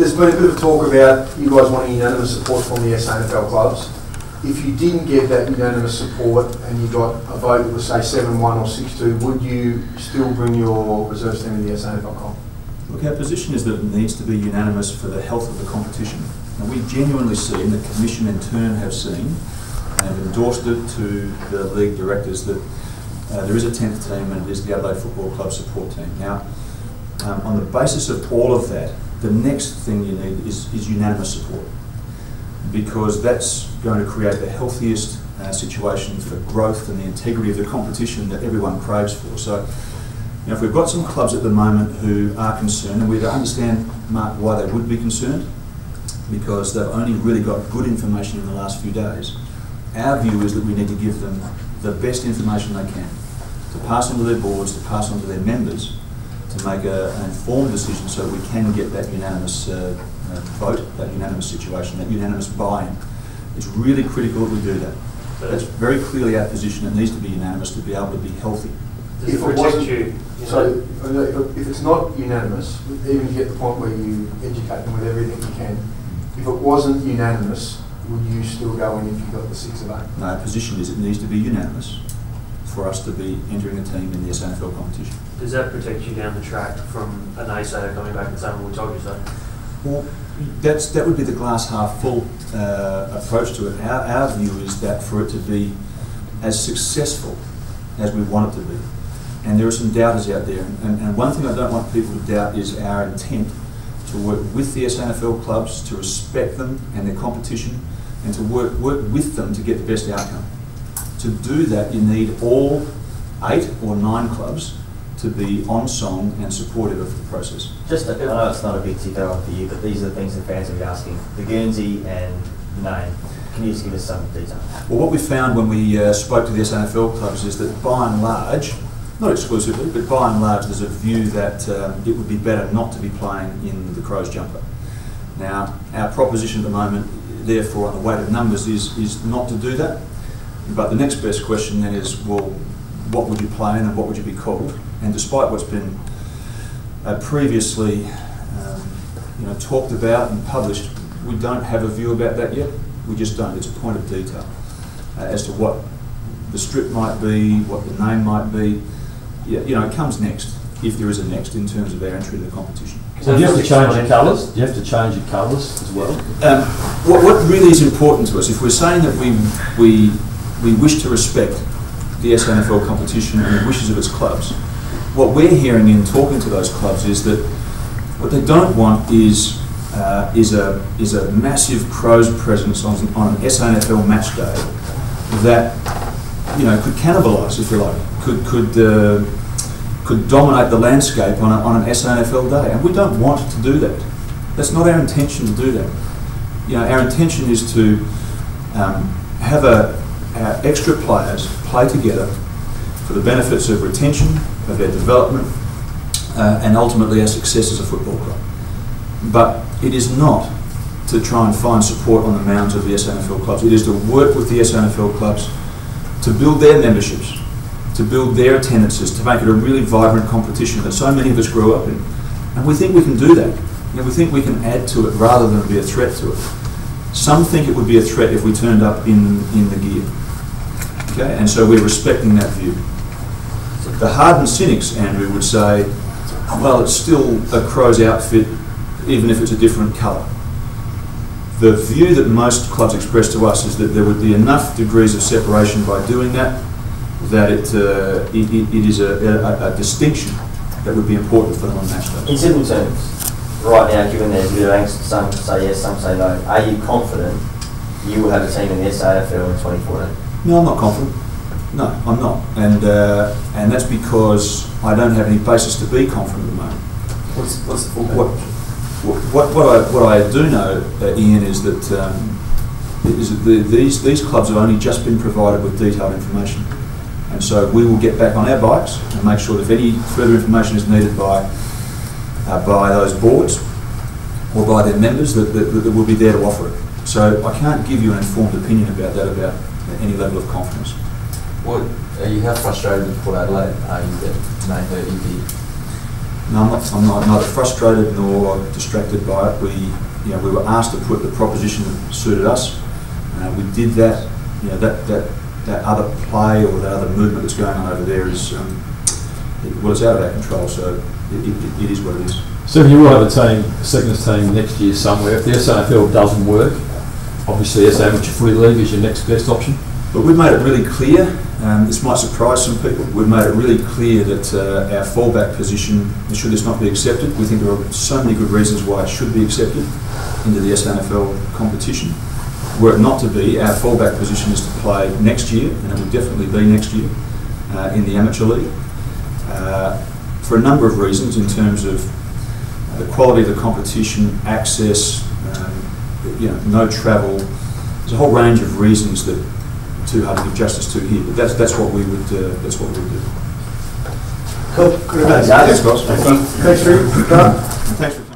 there's been a bit of talk about you guys wanting unanimous support from the SANFL clubs. If you didn't get that unanimous support and you got a vote that was, say, 7-1 or 6-2, would you still bring your reserves team to the SANFL comp? Look, our position is that it needs to be unanimous for the health of the competition. And we genuinely see, and the Commission in turn have seen, and have endorsed it to the league directors, that there is a 10th team and it is the Adelaide Football Club support team. Now, on the basis of all of that, the next thing you need is unanimous support, because that's going to create the healthiest situation for growth and the integrity of the competition that everyone craves for. So, you know, if we've got some clubs at the moment who are concerned, and we understand, Mark, why they would be concerned, because they've only really got good information in the last few days. Our view is that we need to give them the best information they can, to pass on to their boards, to pass on to their members, to make an informed decision so that we can get that unanimous vote, that unanimous situation, that unanimous buy-in. It's really critical that we do that. That's very clearly our position. It needs to be unanimous to be able to be healthy. If it wasn't, so if it's not unanimous, even to get the point where you educate them with everything you can, if it wasn't unanimous, would you still go in if you got the 6 of 8? No, our position is it needs to be unanimous for us to be entering a team in the SANFL competition. Does that protect you down the track from a naysayer coming back and saying, well, we told you so? Well, that would be the glass half full approach to it. Our view is that for it to be as successful as we want it to be, and there are some doubters out there, and one thing I don't want people to doubt is our intent to work with the SANFL clubs, to respect them and their competition, and to work with them to get the best outcome. To do that, you need all 8 or 9 clubs to be on song and supportive of the process. Just, I know it's not a big ticker on for you, but these are the things that fans will be asking. The Guernsey and the name. Can you just give us some detail? Well, what we found when we spoke to the SANFL clubs is that by and large, not exclusively, but by and large, there's a view that it would be better not to be playing in the Crows jumper. Now, our proposition at the moment, therefore, on the weight of numbers, is not to do that. But the next best question then is, well, what would you play in and what would you be called? And despite what's been previously talked about and published, we don't have a view about that yet. We just don't. It's a point of detail as to what the strip might be, what the name might be. Yeah, it comes next, if there is a next, in terms of our entry to the competition. So do you have to change your colours? Do you have to change your colours as well? What really is important to us, if we're saying that we wish to respect the SANFL competition and the wishes of its clubs, what we're hearing in talking to those clubs is that what they don't want is a massive Crows presence on an SANFL match day that could cannibalise, if you like, could dominate the landscape on an SANFL day, and we don't want to do that. That's not our intention to do that. Our intention is to have our extra players play together for the benefits of retention, of their development, and ultimately our success as a football club. But it is not to try and find support on the mounds of the SANFL clubs. It is to work with the SANFL clubs to build their memberships, to build their attendances, to make it a really vibrant competition that so many of us grew up in. And we think we can do that. We think we can add to it rather than be a threat to it. Some think it would be a threat if we turned up in the gear. Okay? And so we're respecting that view. The hardened cynics, Andrew, would say, well, it's still a Crows outfit, even if it's a different colour. The view that most clubs express to us is that there would be enough degrees of separation by doing that, that it is a distinction that would be important for them on match day. In simple terms, right now, given there's a bit of angst, some say yes, some say no, are you confident you will have a team in the SAFL in 2014? No, I'm not confident. No, I'm not, and that's because I don't have any basis to be confident at the moment. What's the full What I do know, Ian, is that these clubs have only just been provided with detailed information, and so we will get back on our bikes and make sure that if any further information is needed by those boards or by their members, that we'll be there to offer it. So I can't give you an informed opinion about that, about any level of confidence. How frustrated with Port Adelaide are you that made her EP? No, I'm not neither frustrated nor distracted by it. We were asked to put the proposition that suited us. We did that. That other play or that other movement that's going on over there is, it's out of our control. So it is what it is. So you will have a seconds team next year somewhere. If the SANFL doesn't work, obviously SA Amateur Footy League is your next best option. But we've made it really clear, this might surprise some people, we've made it really clear that our fallback position, should this not be accepted, we think there are so many good reasons why it should be accepted into the SANFL competition. Were it not to be, our fallback position is to play next year, and it will definitely be next year, in the Amateur League, for a number of reasons in terms of the quality of the competition, access, no travel. There's a whole range of reasons that too hard to give justice to here, but that's what we would do. Cool. Good. Thanks, guys. Thanks, guys. Thanks for your time. Thanks for